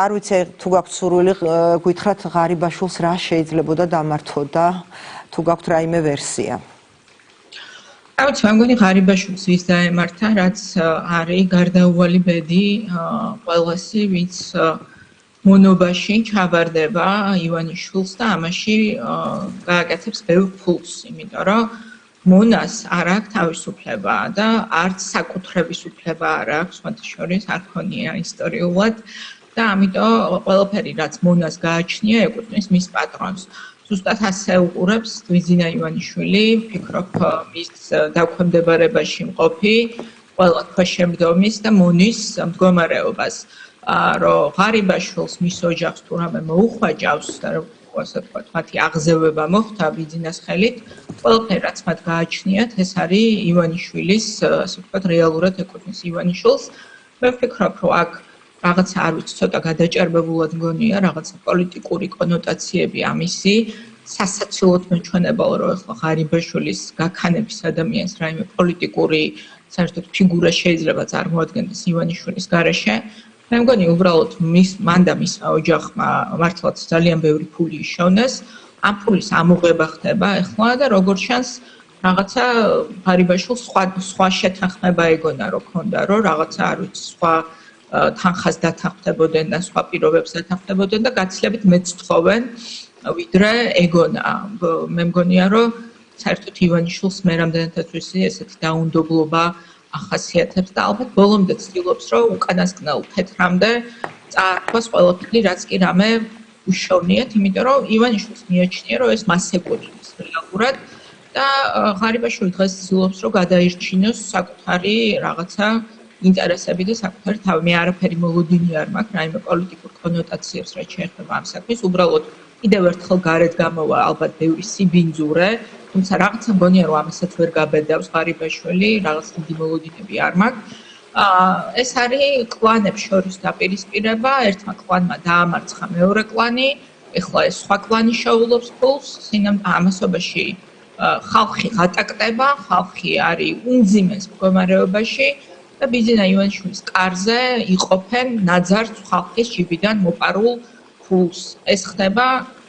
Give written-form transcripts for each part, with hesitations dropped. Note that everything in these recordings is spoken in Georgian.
არ ვიცი თუ გაქვთ სურვილი გითხრათ ღარიბაშვილს რა შეიძლებოდა დამართოდა თუ გაქვთ რაიმე ვერსია ავიც მე მგონი ღარიბაშვილს ის დაემართა რაც არის გარდაუვალი ბედი ყველასი ვინც მონობაში ჩაბარდება ივანიშვილს და ამაში გააკეთებს ბევრ ფულს იმიტომ რომ მონას არ აქვს თავისუფლება და არც საკუთრების უფლება არ აქვს მათ შორის არ ქონია ისტორიულად და ამიტომ ყველაფერი რაც მონას გააჩნია ეკუთვნის მის პატრონს ზუსტად ასე უყურებს ვიზინა ივანიშვილი ფიქრობ მის დაქვემდებარებაში მყოფი ყველა ქვეშემდგომის და მონის მდგომარეობას რომ ღარიბაშვილს მის ოჯახს თუ რამე მოუხვაჭავს და ასე ვთქვათ მათი აღზევება მოხდა ვიზინას ხელით ყველაფერი რაც მათ გააჩნიათ ეს არის ივანიშვილის ასე ვთქვათ რეალურად ეკუთვნის ივანიშვილს მე ვფიქრობ რომ აქ რაღაცა არ ვიცი ცოტა გადაჭარბებულად მგონია რაღაცა პოლიტიკური კონოტაციები ამისი სასაცილოდ მეჩვენებაო რომ ახლა ღარიბაშვილის გაქანების ადამიანს რაიმე პოლიტიკური საერთოდ ფიგურა შეიძლება წარმოადგენდეს ივანიშვილის გარეშე მე მგონი უბრალოდ მან და მის ოჯახმა მართლაც ძალიან ბევრი ფული იშოვნეს ამ ფულის ამოღება ხდება ახლა და როგორც ჩანს რაღაცა ღარიბაშვილს სხვა შეთანხმება ეგონა რომ ქონდა რომ რაღაცა არ ვიცი სხვა თანხას დათანხმდებოდნენ და სხვა პირობებს დათანხმდებოდნენ და გაცილებით მეც თხოვენ ვიდრე ეგონა მე მგონია რომ საერთოდ ივანიშვილს მე რამდენადაც ვიცი ესეთი დაუნდობლობა ახასიათებს და ალბათ ბოლომდე ცდილობს რომ უკანასკნელ თეთრამდე წაართვას ყველაფერი რაც კი რამე უშოვნიათ იმიტომ რომ ივანიშვილს მიაჩნია რომ ეს მას ეკუთვნის რეალურად და ღარიბაშვილი დღეს ცდილობს რომ გადაირჩინოს საკუთარი რაღაცა ინტერესები და საკუთარი თავი მე არაფერი მოლოდინი არ მაქვს რაიმე პოლიტიკურ კონოტაციებს რაც შეეხება ამ საქმეს უბრალოდ კიდევ ერთხელ გარეთ გამოვა ალბათ ბევრი სიბინძურე თუმცა რაღაცა მგონია რომ ამასაც ვერ გაბედავს ღარიბაშვილი რაღაც დიდი მოლოდინები არ მაქვს ეს არის კლანებს შორის დაპირისპირება ერთმა კლანმა დაამარცხა მეორე კლანი ეხლა ეს სხვა კლანი შეულობს ფულს ამასობაში ხალხი ღატაკდება ხალხი არის უმძიმეს მდგომარეობაში და ბიზინა ივანიშვილის კარზე იყოფენ ნაძარს ხალხის ჯიბიდან მოპარულ ფულს ეს ხდება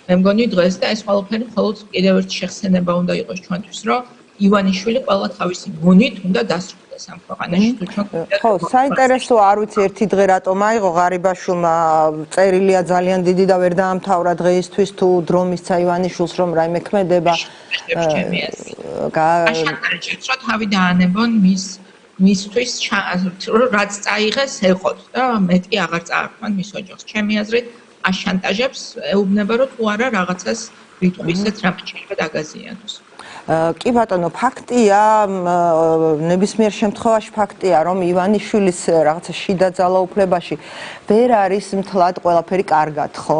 მე მგონი დღეს და ეს ყველაფერი მხოლოდ კიდევ ერთი შეხსენება უნდა იყოს ჩვენთვის რომ ივანიშვილი ყველა თავისი მონით უნდა დასრულდეს ამ ქვეყანაში თუ ჩვენ ხო საინტერესო არ ვიცი ერთი დღე რატომ აიღო ღარიბაშვილმა წერილია ძალიან დიდი და ვერ დაამთავრა დღეისთვის თუ დრო მისცა ივანიშვილს რომ რაიმე ქმედება აშანტაჟებს რომ თავი დაანებონ მისთვის რაც წაიღეს ეყოთ და მეტი აღარ წაართმან მის ოჯახს ჩემი აზრით აშანტაჟებს ეუბნება რომ თუ არა რაღაცას ვიტყვისეთ რა შეიძლება დაგაზიანოს კი ბატონო ფაქტია ნებისმიერ შემთხვევაში ფაქტია რომ ივანიშვილის რაღაცა შიდა ძალაუფლებაში ვერ არის მთლად ყველაფერი კარგად ხო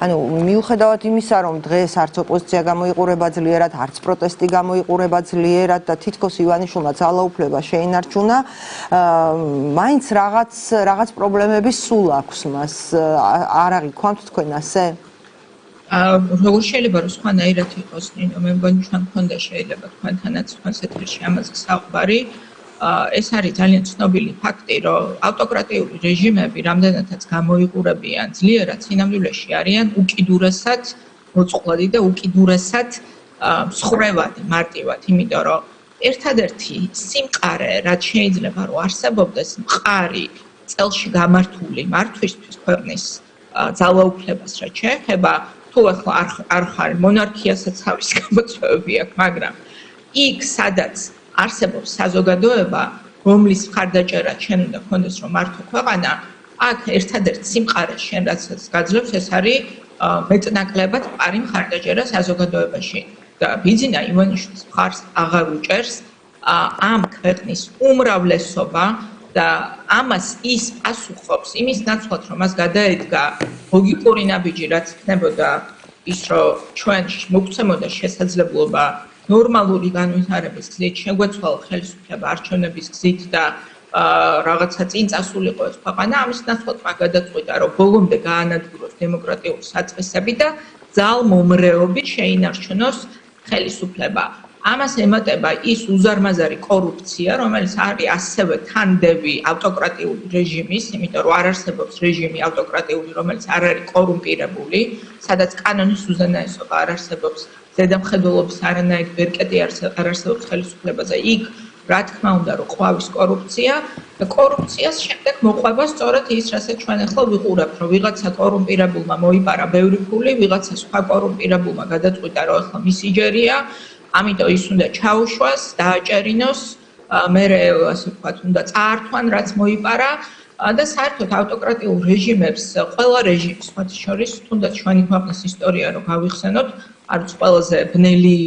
ანუ მიუხედავად იმისა რომ დღეს არც ოპოზიცია გამოიყურება ძლიერად არც პროტესტი გამოიყურება ძლიერად და თითქოს ივანიშვილმა ძალაუფლება შეინარჩუნა მაინც რაღაც პრობლემები სულ აქვს მას არ აღიქვამთ თქვენ ასე როგორ შეიძლება რომ სხვანაირად იყოს ნინო მე მგონი ჩვენ მქონდა შეიძლება თქვენთანაც თქვენს ეთერში ამაზე საუბარი ეს არის ძალიან ცნობილი ფაქტი რომ ავტოკრატიული რეჟიმები რამდენადაც გამოიყურებიან ძლიერად სინამდვილეში არიან უკიდურესად მოწყვლადი და უკიდურესად მსხვერპლი მარტივად იმიტომ რომ ერთადერთი სიმყარე რაც შეიძლება რომ არსებობდეს მყარი წელში გამართული მართვისთვის ქვეყნის ძალაუფლებას რაც შეეხება თუ ახლა არ ხარ მონარქიასაც თავისი გამოწვევები აქვს მაგრამ იქ სადაც არსებობს საზოგადოება რომლის მხარდაჭერა ჩვენ უნდა გქონდეს რომ მართო ქვეყანა აქ ერთადერთი სიმყარე შენ რასაც გაძლევს ეს არის მეტნაკლებად პარი მხარდაჭერა საზოგადოებაში და ბიზინა ივანიშვილის მხარს აღარ უჭერს ამ ქვეყნის უმრავლესობა და ამას ის პასუხობს იმის ნაცვლად რომ მას გადაედგა ლოგიკური ნაბიჯი რაც იქნებოდა ის რომ ჩვენ მოგცემოდა შესაძლებლობა ნორმალური განვითარების გზით შეგვეცვალა ხელისუფლება არჩევნების გზით და რაღაცა წინ წასულიყო ეს ქვეყანა ამის ნაცვლად მაგ გადაწყვიტა რომ ბოლომდე გაანადგუროს დემოკრატიული საწყისები და ძალმომრეობით შეინარჩუნოს ხელისუფლება ამას ემატება ის უზარმაზარი კორუფცია, რომელიც არის ასევე თანდევი ავტოკრატიული რეჟიმის, იმიტომ რომ არ არსებობს რეჟიმი ავტოკრატიული, რომელიც არ არის კორუმპირებული, სადაც კანონის უზენაესობა არ არსებობს, ზედამხედველობის არანაირი ბერკეტი არ არსებობს ხელისუფლებაზე. იქ რა თქმა უნდა, რომ ყვავის კორუფცია და კორუფციას შემდეგ მოყვება სწორედ ის, რასაც ჩვენ ახლა ვიყურებთ, რომ ვიღაცა კორუმპირებულმა მოიპარა ბევრი ფული, ვიღაცა სხვა კორუმპირებულმა გადაწყვიტა, რომ ახლა მისი ჯერია, ამიტომ ის უნდა ჩაუშვას, დააჭერინოს, მერე ასე ვთქვათ, უნდა წაართვან, რაც მოიპარა და საერთოდ ავტოკრატიულ რეჟიმებს, ყველა რეჟიმს, მათ შორის, თუნდაც ჩვენი ქვეყნის ისტორია რო გავიხსენოთ, არის ყველაზე ბნელი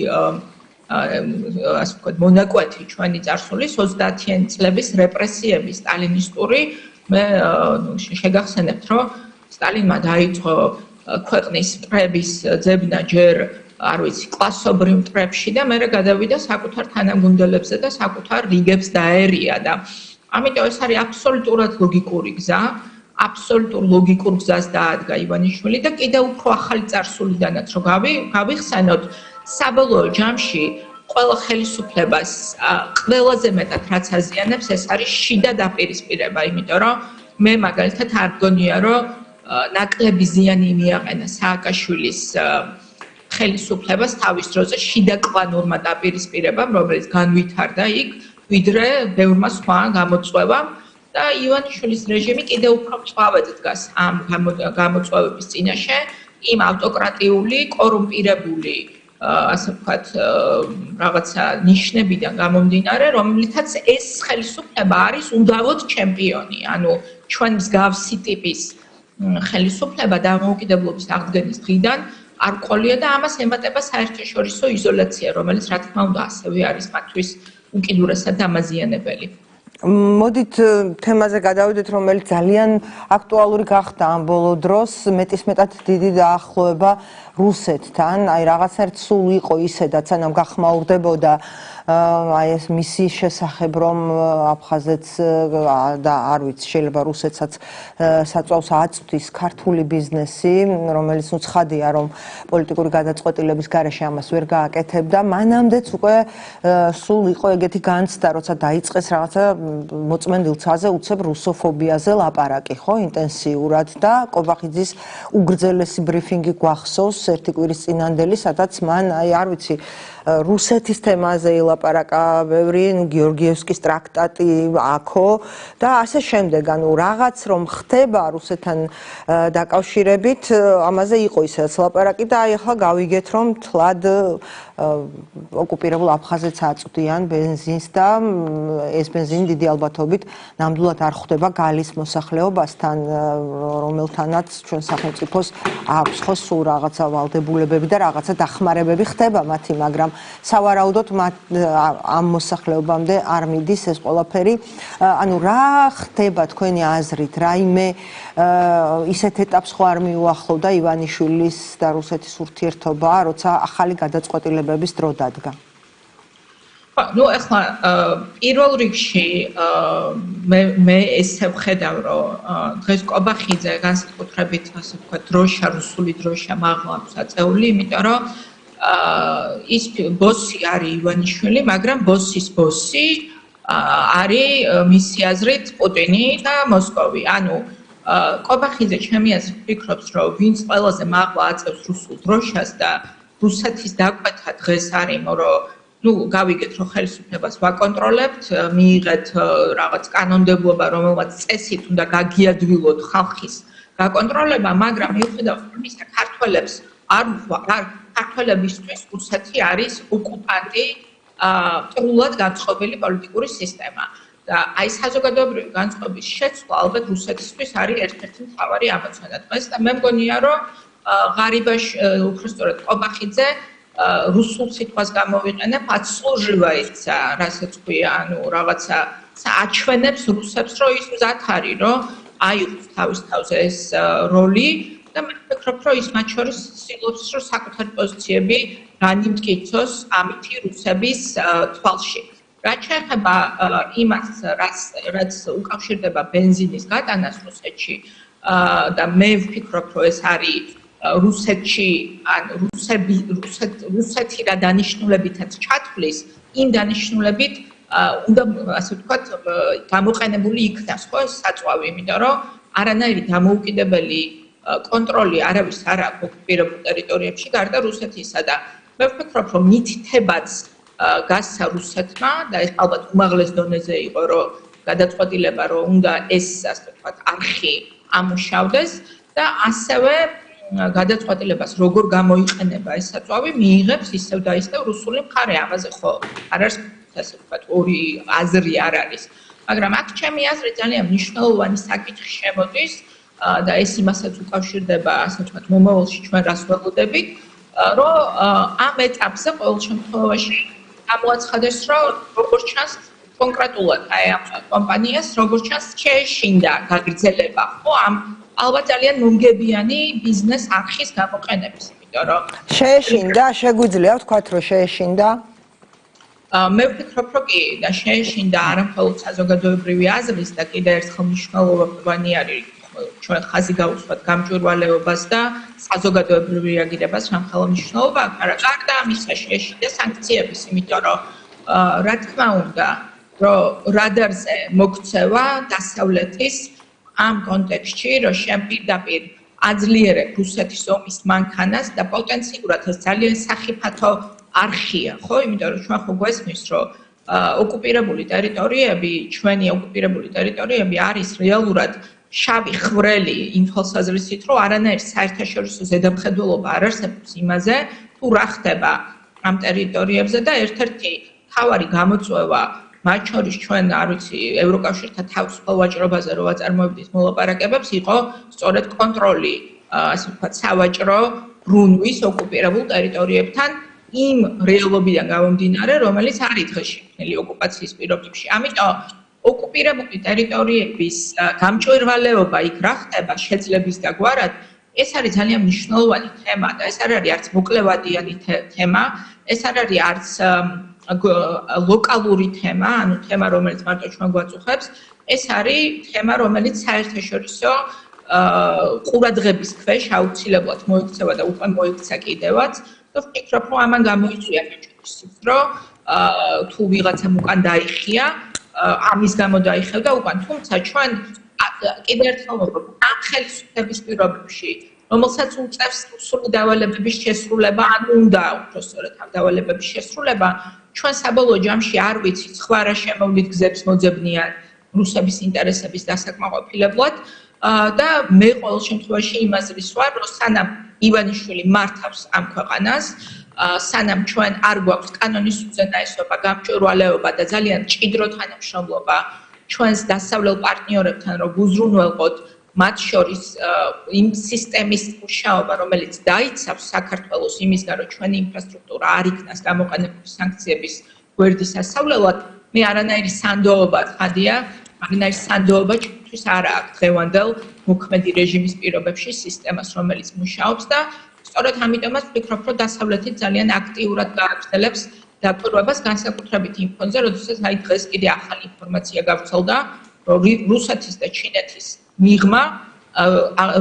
ასე ვთქვათ, მონაკვეთი ჩვენი წარსულის 30-იანი წლების რეპრესიები სტალინისტური. მე შეგახსენებთ, რომ სტალინმა დაიწყო ქვეყნის მტრების ძებნა ჯერ არ ვიცი, კლასობრივ მტრებში და მერე გადავიდა საკუთარ თანამგუნდელებზე და საკუთარ რიგებს დაერია და ამიტომ ეს არის აბსოლუტურად ლოგიკური გზა, აბსოლუტურ ლოგიკურ გზას დაადგა ივანიშვილი და კიდევ უფრო ახალი წარსულიდანაც რო გავიხსენოთ, საბოლოო ჯამში ყველა ხელისუფლებას ყველაზე მეტად რაც აზიანებს ეს არის შიდა დაპირისპირება, იმიტომ რომ მე მაგალითად არ მგონია რომ ნაკლები ზიანი მიაყენა სააკაშვილის ხელისუფლებას თავის დროზე შიდა კლანურმა დაპირისპირებამ, რომელიც განვითარდა იქ, ვიდრე ბევრმა სხვა გამოწვევამ და ივანიშვილის რეჟიმი კიდევ უფრო მწვავედ დგას ამ გამოწვევების წინაშე, იმ ავტოკრატიული, კორუმპირებული, ასე ვთქვათ, რაღაცა ნიშნებიდან გამომდინარე, რომლითაც ეს ხელისუფლება არის უდავოდ ჩემპიონი, ანუ ჩვენ მსგავსი ტიპის ხელისუფლება დამოუკიდებლობის აღდგენის დღიდან არ ყოლია და ამას ემატება საერთაშორისო იზოლაცია, რომელიც რა თქმა უნდა ასევე არის მათთვის უკიდურესად დამაზიანებელი. მოდით თემაზე გადავიდეთ, რომელიც ძალიან აქტუალური გახდა ამ ბოლო დროს, მეტისმეტად დიდი დაახლოება რუსეთთან, აი რაღაცნაირად სულ იყო ისედაც, სანამ გახმაურდებოდა აი ეს მისი შესახებ, რომ აფხაზეთს და არ ვიცი, შეიძლება რუსეთსაც საწვავს აწვდის ქართული ბიზნესი, რომელიც ცხადია, რომ პოლიტიკური გადაწყვეტილების გარეშე ამას ვერ გააკეთებდა. მანამდეც უკვე სულ იყო ეგეთი განცდა, როცა დაიწყეს რაღაცა მოწმენდილ ცაზე უცებ რუსოფობიაზე ლაპარაკი, ხო, ინტენსიურად და კობახიძის უგრძელესი ბრიფინგი გვახსოვს ერთი კვირის წინანდელი, სადაც მან აი არ ვიცი რუსეთის თემაზე ილაპარაკა, ბევრი გეორგიევსკის ტრაქტატი აქო და ასე შემდეგ, ანუ რაღაც რომ ხდება რუსეთთან დაკავშირებით, ამაზე იყო ისედაც ლაპარაკი და აი ახლა გავიგეთ, რომ თლად ოკუპირებულ აფხაზეთს აწვდიან ბენზინს და ეს ბენზინი დიდი ალბათობით ნამდვილად არ ხვდება გალის მოსახლეობასთან, რომელთანაც ჩვენ სახელმწიფოს აქვს ხო სულ რაღაცა ვალდებულებები და რაღაცა დახმარებები ხდება მათი, მაგრამ სავარაუდოდ ამ მოსახლეობამდე არ მიდის ეს ყველაფერი. ანუ რა ხდება თქვენი აზრით, რაიმე ისეთ ეტაპს ხო არ მიუახლოვდა ივანიშვილის და რუსეთის ურთიერთობა, როცა ახალი გადაწყვეტილებების დრო დადგა? ნუ ახლა პირველ რიგში მე ესე ვხედავ, რომ დღეს კობახიძე განსაკუთრებით ასე ვთქვათ, დროშა, რუსული დროშა მაღლა აქვს აწეული, იმიტომ რომ ის ბოსი არის ივანიშვილი, მაგრამ ბოსის ბოსი არის მისი აზრით პუტინი და მოსკოვი. ანუ კობახიძე ჩემი აზრით ფიქრობს, რომ ვინც ყველაზე მაღლა აწევს რუსულ დროშას და რუსეთის დაკვეთა დღეს არის, რომ ნუ გავიგეთ, რომ ხელისუფლებას ვაკონტროლებთ, მიიღეთ რაღაც კანონმდებლობა, რომელმაც წესით უნდა გაგიადვილოთ ხალხის გაკონტროლება, მაგრამ მიუხედავად ამისა, ქართველებს ქართველებისთვის რუსეთი არის ოკუპანტი, ტრულად განწყობილი პოლიტიკური სისტემა. და აი საზოგადოებრივი განწყობის შეცვლა ალბათ რუსეთისთვის არის ერთ-ერთი მთავარი ამოცანა დღეს და მე მგონია, რომ ღარიბაში, უბრალოდ კობახიძე რუსულ სიტყვას გამოვიყენებ, отслуживается, რასაც ქვია, ანუ რაღაცა აჩვენებს რუსებს, რომ ის მზად არის, რომ აიღოს თავის თავზე ეს როლი და მე ვფიქრობ, რომ ის მათ შორის ცდილობს, რომ საკუთარი პოზიციები განიმტკიცოს ამითი რუსების თვალში. რაც შეეხება იმას, რაც უკავშირდება ბენზინის გატანას რუსეთში და მე ვფიქრობ, რომ ეს არის რუსეთში ან რუსეთი რა დანიშნულებითაც ჩათვლის, იმ დანიშნულებით უნდა ასე ვთქვათ გამოყენებული იქნას ხო ეს საწვავი, იმიტომ რომ არანაირი დამოუკიდებელი კონტროლი არავის არ აქვს ოკუპირებულ ტერიტორიებში გარდა რუსეთისა და მე ვფიქრობ რომ მითითებაც გასცა რუსეთმა და ეს ალბათ უმაღლეს დონეზე იყო რომ გადაწყვეტილება რომ უნდა ეს ასე ვთქვათ არხი ამუშავდეს და ასევე გადაწყვეტილებას როგორ გამოიყენება ეს საწვავი მიიღებს ისევ და ისევ რუსული მხარე ამაზე ხო არ არის ასე ვთქვათ ორი აზრი არ არის მაგრამ აქ ჩემი აზრით ძალიან მნიშვნელოვანი საკითხი შემოდის და ეს იმასაც უკავშირდება ასე ვთქვათ მომავალში ჩვენ რას ველოდებით რომ ამ ეტაპზე ყოველ შემთხვევაში გამოაცხადეს რომ როგორც ჩანს კონკრეტულად აი ამ კომპანიას როგორც ჩანს შეეშინდა გაგრძელება ხო ამ ალბათ ძალიან მომგებიანი ბიზნეს არხის გამოყენების იმიტომ რომ შეეშინდა შეგვიძლია ვთქვათ რომ შეეშინდა მე ვფიქრობ რომ კი და შეეშინდა არა მხოლოდ საზოგადოებრივი აზრის და კიდე ერთხელ მნიშვნელოვანი არის ჩვენ ხაზი გავუსვათ გამჭვირვალეობას და საზოგადოებრივ რეაგირებას რამხელა მნიშვნელობა აქვს არა გარდა ამისა შეეშინდა სანქციების იმიტომ რომ რა თქმა უნდა რომ რადარზე მოქცევა დასავლეთის ამ კონტექსტში რომ შენ პირდაპირ აძლიერებ რუსეთის ომის მანქანას და პოტენციურად ეს ძალიან სახიფათო არხია ხო იმიტომ რომ ჩვენ ხო გვესმის რომ ოკუპირებული ტერიტორიები ჩვენი ოკუპირებული ტერიტორიები არის რეალურად შავი ხვრელი იმ თვალსაზრისით რომ არანაირ საერთაშორისო ზედამხედველობა არ არსებობს იმაზე თუ რა ხდება ამ ტერიტორიებზე და ერთ-ერთი მთავარი გამოწვევა მათ შორის ჩვენ არ ვიცი ევროკავშირთან თავისუფალ ვაჭრობაზე რო აწარმოებდით მოლაპარაკებებს იყო სწორედ კონტროლი ასე ვთქვათ სავაჭრო ბრუნვის ოკუპირებულ ტერიტორიებთან იმ რეალობიდან გამომდინარე რომელიც არის დღეში მთელი ოკუპაციის პირობებში ამიტომ ოკუპირებული ტერიტორიების გამჭვირვალეობა იქ რა ხდება შეძლების დაგვარად ეს არის ძალიან მნიშვნელოვანი თემა და ეს არ არის არც მოკლევადიანი თემა ეს არ არის არც ლოკალური თემა ანუ თემა რომელიც მარტო ჩვენ გვაწუხებს ეს არის თემა რომელიც საერთაშორისო ყურადღების ქვეშ აუცილებლად მოიქცევა და უკვე მოიქცა კიდევაც და ვფიქრობ რომ ამან გამოიწვია მეჭვრის რომ თუ ვიღაცამ უკან დაიხია ამის გამო დაიხევდა უკან თუმცა ჩვენ კიდევ ერთხელ ვამბობ ამ ხელისუფლების პირობებში რომელსაც უწევს რუსული დავალებების შესრულება ან უნდა უბრალოდ ამ დავალებების შესრულება ჩვენ საბოლოო ჯამში არ ვიცით სხვა რა შემოვლით გზებს მოძებნიან რუსების ინტერესების დასაკმაყოფილებლად და მე ყოველ შემთხვევაში იმაზრის ვარ რომ სანამ ივანიშვილი მართავს ამ ქვეყანას სანამ ჩვენ არ გვაქვს კანონის უზენაესობა გამჭვირვალეობა და ძალიან მჭიდრო თანამშრომლობა ჩვენს დასავლელ პარტნიორებთან რომ უზრუნველყოთ მათ შორის იმ სისტემის მუშაობა რომელიც დაიცავს საქართველოს იმისგან რომ ჩვენი ინფრასტრუქტურა არ იქნას გამოყენებული სანქციების გვერდის სასავლელად მე არანაირი სანდოობა ხადია არანაირი სანდოობა ჩვენთვის არ აქვს დღევანდელ მოქმედი რეჟიმის პირობებში სისტემას რომელიც მუშაობს და სწორედ ამიტომაც ვფიქრობ რომ დასავლეთი ძალიან აქტიურად გააგრძელებს დაკვირვებას განსაკუთრებით იმ ფონზე როდესაც აი დღეს კიდე ახალი ინფორმაცია გავრცელდა რომ რუსეთის და ჩინეთის მიღმა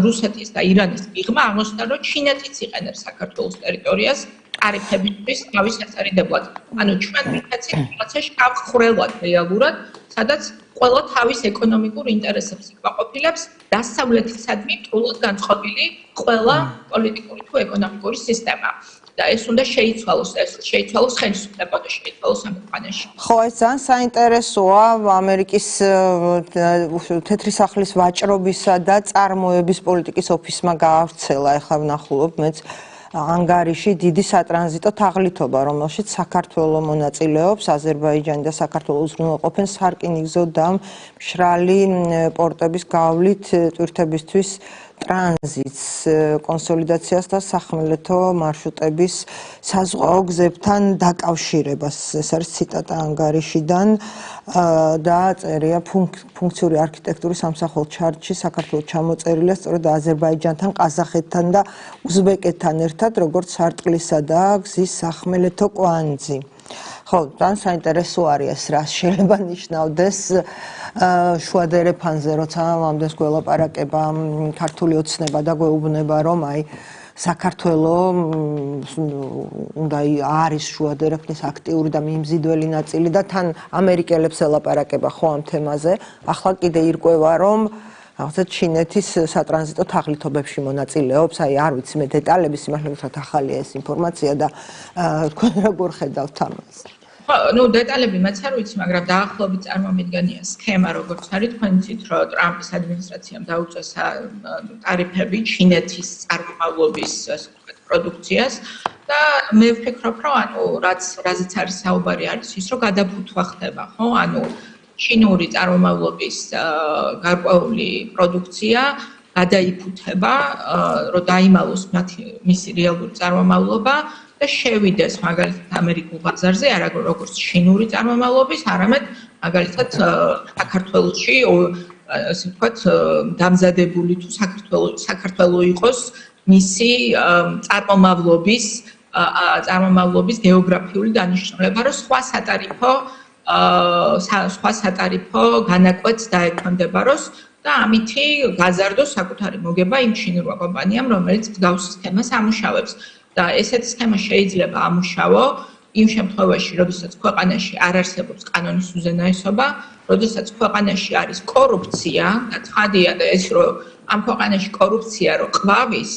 რუსეთის და ირანის მიღმა აღმოჩნდა რომ ჩინეთიც იყენებს საქართველოს ტერიტორიას ტარიფებისთვის თავის საწერიებლად ანუ ჩვენ ვიქცეთ რაღაცა შავ ხვრელად რეალურად სადაც ყველა თავის ეკონომიკურ ინტერესებს იკმაყოფილებს დასავლეთისადმი თულად განწყობილი ყველა პოლიტიკური თუ ეკონომიკური სისტემა და ეს უნდა შეიცვალოს ხელისუფლება და შეიცვალოს ამ ქვეყანაში. ხო, ეს ძალიან საინტერესოა ამერიკის თეთრი სახლის ვაჭრობისა და წარმოების პოლიტიკის ოფისმა გაავრცელა, ეხლა ვნახულობ მეც ანგარიში დიდი სატრანზიტო თაღლითობა, რომელშიც საქართველო მონაწილეობს, აზერბაიჯანი და საქართველო უზრუნველყოფენ სარკინიგზო და მშრალი პორტების გავლით ტვირთებისთვის ტრანზიტს, კონსოლიდაციას და სახმელეთო მარშრუტების საზღვაო გზებთან დაკავშირებას. ეს არის ციტატა ანგარიშიდან და წერია ფუნქციური არქიტექტურის სამსახურ ჩარტში საქართველოს ჩამოწერილია სწორედ აზერბაიჯანთან, ყაზახეთთან და უზბეკეთთან ერთად, როგორც სარტყლისა და გზის სახმელეთო კვანძი. ხო, ძალიან საინტერესო არის ეს, რა შეიძლება ნიშნავდეს შუადერეფანზე, როცა ამდენს გველაპარაკება ქართული ოცნება და გვეუბნება, რომ აი საქართველოს უნდა არის შუადერეფნის აქტიური და მიმზიდველი ნაწილი და თან ამერიკელებს ელაპარაკება ხო ამ თემაზე. ახლა კიდე ირკვევა რომ რაღაცა ჩინეთის სატრანზიტო თაღლითობებში მონაწილეობს, აი არ ვიცი მე დეტალები, სიმართლე ახალია ეს ინფორმაცია და თქვენ როგორ ხედავთ ამას? ნუ დეტალები მეც არ ვიცი, მაგრამ დაახლოებით წარმომიდგენია სქემა, როგორც არის თქვენ იცით, რომ ტრამპის ადმინისტრაციამ დაუწეს ტარიფები ჩინეთის წარმომავლობის პროდუქციას და მე ვფიქრობ, რომ ანუ რაზეც არის საუბარი არის ის, რომ გადაფუთვა ხდება, ხო? ანუ ჩინური წარმომავლობის გარკვეული პროდუქცია გადაიფუთება, რომ დაიმალოს მისი რეალური წარმომავლობა და შევიდეს მაგალითად ამერიკულ ბაზარზე, არა როგორც ჩინური წარმომავლობის, არამედ მაგალითად საქართველოში, ასე ვთქვათ, დამზადებული თუ საქართველო იყოს მისი წარმომავლობის გეოგრაფიული დანიშნულება, რომ სხვა სატარიფო განაკვეთს დაექვემდებაროს და ამითი გაზარდოს საკუთარი მოგება იმ ჩინურმა კომპანიამ, რომელიც მსგავს სქემას ამუშავებს. და ესეთი სქემა შეიძლება ამუშავო იმ შემთხვევაში, როდესაც ქვეყანაში არ არსებობს კანონის უზენაესობა, როდესაც ქვეყანაში არის კორუფცია, და ცხადია და ეს რომ ამ ქვეყანაში კორუფცია რო ყვავის,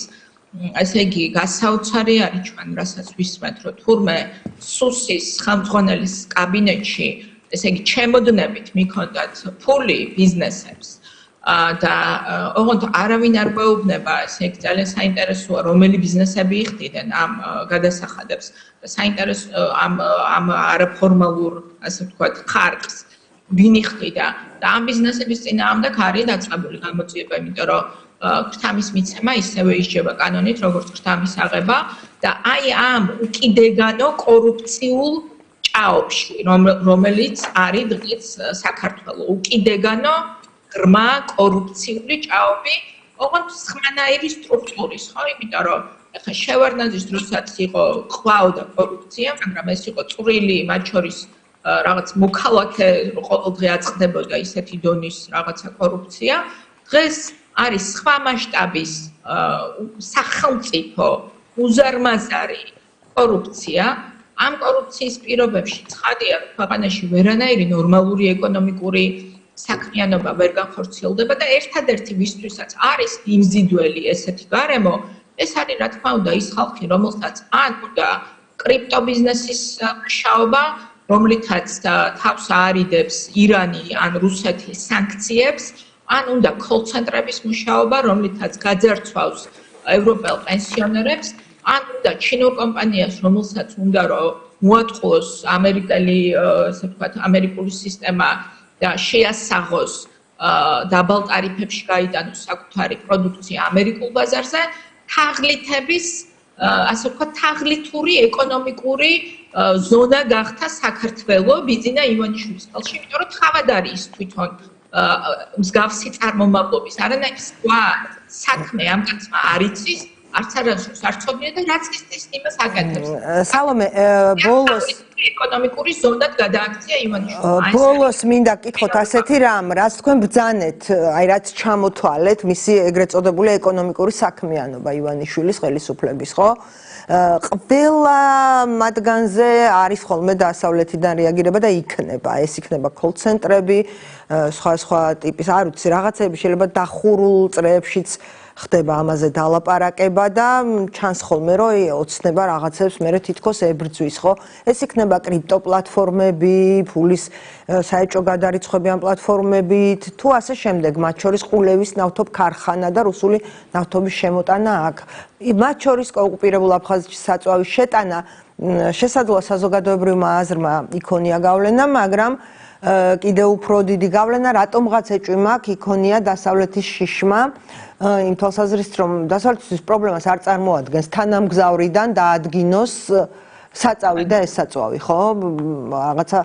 ესე იგი გასაოცარი არის ჩვენ, რასაც ვისმენთ, რომ თურმე სუსის ხელმძღვანელის კაბინეტში, ესე იგი ჩემოდნებით მიქონდათ ფული ბიზნესებს და ოღონდ არავინ არ გვეუბნება, ესე იგი ძალიან საინტერესოა, რომელი ბიზნესები იხდიდნენ ამ გადასახადებს და საინტერესო ამ არაფორმალურ, ასე ვთქვათ, ხარკს ვინ იხდიდა და ამ ბიზნესების წინააღმდეგ არის დაწყებული გამოძიება, იმიტომ რომ ქრთამის მიცემა ისევე ისჯება კანონით, როგორც ქრთამის აღება და აი ამ უკიდეგანო კორუფციულ ჭაობში, რომელიც არის დღეს საქართველოს უკიდეგანო ღრმა კორუფციული ჭაობი, ოღონდ სხვანაირი სტრუქტურის, ხო? იმიტომ რომ ახლა შევარდნაძის დროსაც იყო ყვაოდა კორუფცია, მაგრამ ეს იყო წვრილი, მათ შორის რაღაც მოქალაქე ყოველდღე აწყდებოდა ისეთი დონის რაღაცა კორუფცია. დღეს არის სხვა მასშტაბის სახელმწიფო უზარმაზარი კორუფცია. ამ კორუფციის პირობებში ცხადია, რომ ქვეყანაში ვერანაირი ნორმალური ეკონომიკური საქმიანობა ვერ განხორციელდება და ერთადერთი ვისთვისაც არის იმზიდველი ესეთი გარემო, ეს არის რა თქმა უნდა ის ხალხი, რომელსაც ან უნდა კრიპტობიზნესის მუშაობა, რომლითაც თავს აარიდებს ირანი ან რუსეთი სანქციებს, ან უნდა კოლ-ცენტრების მუშაობა, რომლითაც გაძარცვავს ევროპელ პენსიონერებს, ან უნდა ჩინურ კომპანიას, რომელსაც უნდა რომ მოატყუოს ასე ვთქვათ, ამერიკული სისტემა და შეასაღოს დაბალ ტარიფებში გაიტანოს საკუთარი პროდუქცია ამერიკულ ბაზარზე, თაღლითების, ასე ვთქვათ, თაღლითური ეკონომიკური ზონა გახდა საქართველოს ბიძინა ივანიშვილის ხელში, იმიტომ რომ თავად არის თვითონ მსგავსი წარმომავლობის, არანაირი სხვა საქმე ამ კაცმა არ იცის, არც არასდროს არ ცოდნია და რაც ის იმას აკეთებს. სალომე, ბოლოს ეკონომიკური ზონად გადააქცია ივანიშვილმა. ბოლოს მინდა გკითხოთ ასეთი რამ, რაც თქვენ ბრძანეთ, აი რაც ჩამოთვალეთ მისი ეგრეთ წოდებული ეკონომიკური საქმიანობა ივანიშვილის ხელისუფლების, ხო? ყველა მათგანზე არის ხოლმე დასავლეთიდან რეაგირება და იქნება, ეს იქნება კოლ-ცენტრები, სხვა ტიპის, არ ვიცი, რაღაცები შეიძლება დახურულ წრეებშიც ხდება ამაზე დალაპარაკება და ჩანს ხოლმე რომ ოცნება რაღაცებს მე თითქოს ებრძვის, ხო? ეს იქნება კრიპტო პლატფორმები, ფულის საეჭვო გადარიცხვები ამ პლატფორმებით, თუ ასე შემდეგ, მათ შორის ყულევის ნავთობ ქარხანა და რუსული ნავთობის შემოტანა აქ. მათ შორის ოკუპირებულ აფხაზეთში საწვავის შეტანა შესაძლოა საზოგადოებრივმა აზრმა იქონია გავლენა, მაგრამ კიდე უფრო დიდი გავლენა რატომღაც ეჭვი მაქვს იქონია დასავლეთის შიშმა იმ თვალსაზრისით რომ დასავლეთის პრობლემას არ წარმოადგენს თანამგზავრიდან დაადგინოს საწავი და ეს საწვავი, ხო? რაღაცა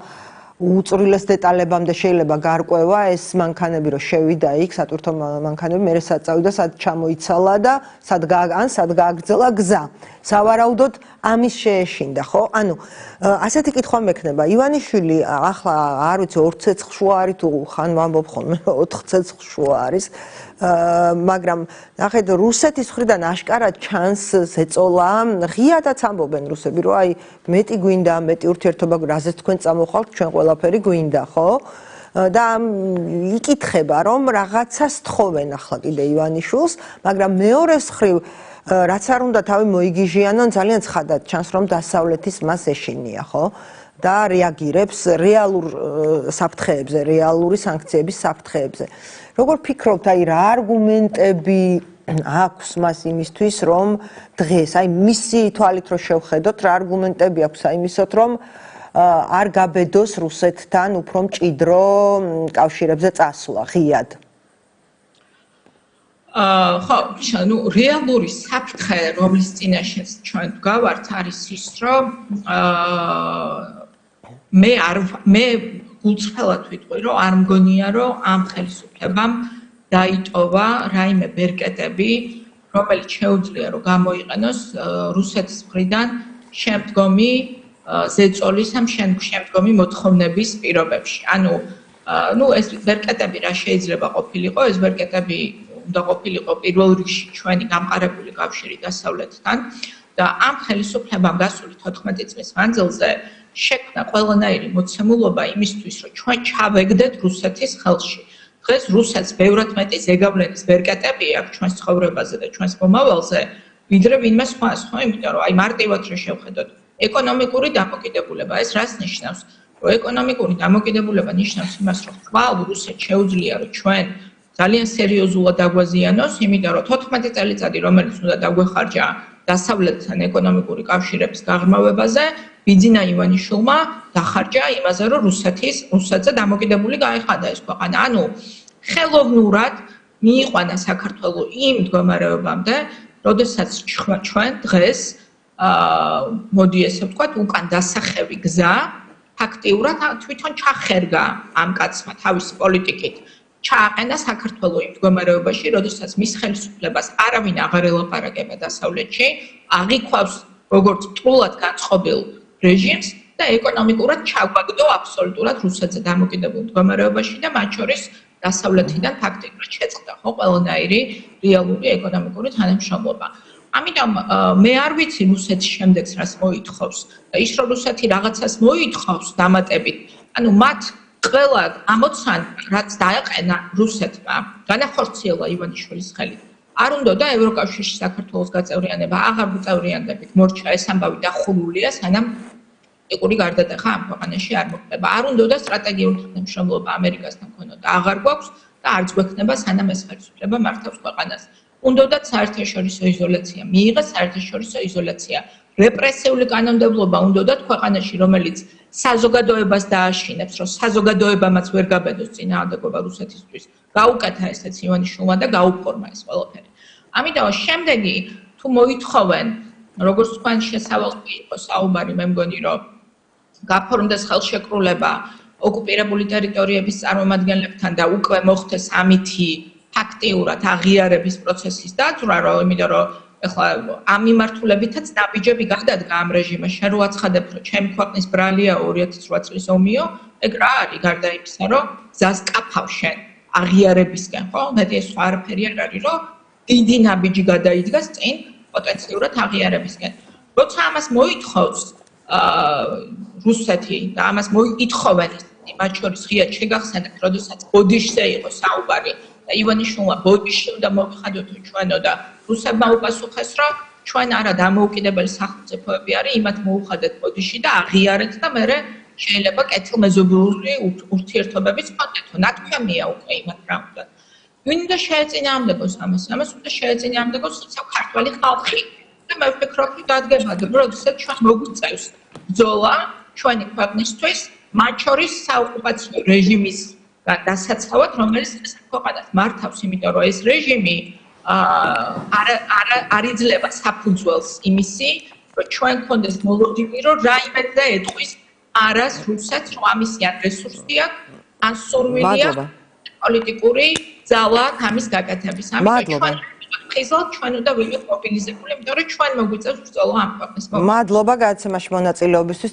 უწვრილეს დეტალებამდე შეიძლება გარკვევა ეს მანქანები რომ შევიდა იქ სატვირთო მანქანები მე სად წავიდა სად ჩამოიცალა და სად გააგრძელა გზა სავარაუდოდ ამის შეეშინდა ხო ანუ ასეთი კითხვა მექნება ივანიშვილი ახლა არ ვიცი 2 ცეცხლ შუა არის თუ ხან ვამბობ ხოლმე 4 ცეცხლ შუა არის მაგრამ ნახეთ რუსეთის მხრიდან აშკარად ჩანს ზეწოლა ღიადაც ამბობენ რუსები რომ აი მეტი გვინდა მეტი ურთიერთობა რაზეც თქვენ წამოხვალთ ჩვენ ყველაფერი გვინდა ხო და იკითხება რომ რაღაცას თხოვენ ახლა კიდე ივანიშვილს მაგრამ მეორეს მხრივ რაც არ უნდა თავი მოიგიჟიანონ ძალიან ცხადად ჩანს რომ დასავლეთის მას ეშინია ხო და რეაგირებს რეალურ საფრთხეებზე რეალური სანქციების საფრთხეებზე როგორ ფიქრობთ აი რა არგუმენტები აქვს მას იმისთვის რომ დღეს აი მისი თვალით რო შევხედოთ რა არგუმენტები აქვს აი იმისოთ რომ არ გაბედოს რუსეთთან უფრო მჭიდრო კავშირებზე წასვლა ღიად ხო, ну რეალური საფრთხე რომლის წინაშეც ჩვენ ვგავართ არის ის რომ მე გულწრფელად ვიტყვი რომ არ მგონია რომ ამ ხელისუფლებამ დაიტოვა რაიმე ბერკეტები რომელიც შეუძლია რომ გამოიყენოს რუსეთის მხრიდან შემდგომი ზეწოლის ამ შემდგომი მოთხოვნების პირობებში ანუ ეს ბერკეტები რა შეიძლება ყოფილიყო ეს ბერკეტები უნდა ყოფილიყო პირველ რიგში ჩვენი გამყარებული კავშირი დასავლეთთან და ამ ხელისუფლებამ გასული 14 წლის მანძილზე შექმნა ყველანაირი მოცემულობა იმისთვის რომ ჩვენ ჩავეგდეთ რუსეთის ხელში დღეს რუსეთს ბევრად მეტი ზეგავლენის ბერკეტები აქვს ჩვენს ცხოვრებაზე და ჩვენს მომავალზე ვიდრე ვინმე სხვას ხო იმიტომ რომ აი მარტივად რო შევხედოთ ეკონომიკური დამოკიდებულება ეს რას ნიშნავს რომ ეკონომიკური დამოკიდებულება ნიშნავს იმას რომ კვლავ რუსეთს შეუძლია რომ ჩვენ ძალიან სერიოზულად დაგვაზიანოს, იმიტომ რომ 14 წელიწადი რომელიც უნდა დაგვეხარჯა დასავლეთთან ეკონომიკური კავშირების გაღრმავებაზე, ბიძინა ივანიშვილმა დახარჯა იმაზე, რომ რუსეთზე დამოკიდებული გაეხადა ეს ქვეყანა. ანუ ხელოვნურად მიიყვანა საქართველო იმ მდგომარეობამდე, როდესაც ჩვენ დღეს მოდი ესე ვთქვათ, უკან დასახევი გზა ფაქტიურად თვითონ ჩახერგა ამ კაცმა თავისი პოლიტიკით. ჩააყენა საქართველო იმ მდგომარეობაში, როდესაც მის ხელისუფლებას არავინ აღარ ელაპარაკება დასავლეთში, აღიქვავს როგორც მტრულად განწყობილ რეჟიმს და ეკონომიკურად ჩაგვაგდო აბსოლუტურად რუსეთზე დამოკიდებულ მდგომარეობაში და მათ შორის დასავლეთიდან ფაქტიურად შეწყდა ხო ყველანაირი რეალური ეკონომიკური თანამშრომლობა. ამიტომ მე არ ვიცი რუსეთის შემდეგს რას მოითხოვს და ის რომ რუსეთი რაღაცას მოითხოვს დამატებით, ანუ მათ ყველა ამოცან რაც დაეყენა რუსეთმა განახორციელა ივანიშვილის ხელით არ უნდა და ევროკავშირში საქართველოს გაწევრიანება აღარ გვწევრიანდებით მორჩა ეს ამბავი დახურულია სანამ ეკური გარდატეხა ამ ქვეყანაში არ მოხდება არ უნდა და სტრატეგიული თანამშრომლობა ამერიკასთან ქონოდა აღარ გვაქვს და არც გვექნება სანამ ეს ხელისუფლება მართავს ქვეყანას უნდათ საერთაშორისო იზოლაცია მიიღეს საერთაშორისო იზოლაცია რეპრესიული კანონმდებლობა უნდათ ქვეყანაში რომელიც საზოგადოებას დააშინებს რომ საზოგადოებამაც ვერ გაბედოს წინააღმდეგობა რუსეთისთვის გაუკეთა ესეც ივანიშვილმა და გაუფორმა ეს ყველაფერი ამიტომ შემდეგი თუ მოითხოვენ როგორც თქვენ შესავალში იყო საუბარი მე მგონი რომ გაფორმდეს ხელშეკრულება ოკუპირებული ტერიტორიების წარმომადგენლებთან და უკვე მოხდეს ამითი ფაქტიურად აღიარების პროცესის დაწვრა რომ იმიტომ რომ ეხლა ამ მიმართულებითაც ნაბიჯები გადადგა ამ რეჟიმში შენ რო აცხადებ რომ ჩემი ქვეყნის ბრალია 2008 წლის ომიო ეგ რა არის გარდა იმისა რომ გზას კაფავ შენ აღიარებისკენ ხო მეტი ეს არაფერი არ არის რომ დიდი ნაბიჯი გადაიდგას წინ პოტენციურად აღიარებისკენ როცა ამას მოითხოვს რუსეთი და ამას მოითხოვენ მათ შორის ღიად შეგახსენებთ როდესაც ბოდიშზე იყო საუბარი და ივანიშვილმა ბოდიში უნდა მოვიხადოთ ჩვენო და რუსებმა უპასუხეს რომ ჩვენ არა დამოუკიდებელი სახელმწიფოები არის იმათ მოუხადეთ ბოდიში და აღიარეთ და მე შეიძლება კეთილმეზობლური ურთიერთობების კონტექსტო ნათქვამია უკვე იმათ რა უნდა ვინ უნდა შეეწინააღმდეგოს ამას უნდა შეეწინააღმდეგოს თუმცა ქართველი ხალხი და მე ვფიქრობ რომ დადგებადა როდესაც ჩვენ მოგვიწევს ბრძოლა ჩვენი ქვეყნისთვის მათ შორის საოკუპაციო რეჟიმის დასაცავად რომელიც ეს ქვეყანას მართავს იმიტომ რომ ეს რეჟიმი არ იძლევა საფუძველს იმისი რომ ჩვენ გქონდეს მოლოდინი რომ რაიმეზე ეტყვის არას რუსეთს, რომ ამისი ან რესურსი აქვს, ან სურვილი მადლობა. აქვს პოლიტიკური ძალა აქვს ამის გაკეთების. მადლობა. ხიზლად ჩვენ უნდა ვიყოთ მობილიზებული, იმიტომ რომ ჩვენ მოგვიწევს ბრძოლა ამ ქვეყნის. მადლობა გადაცემაში მონაწილეობისთვის.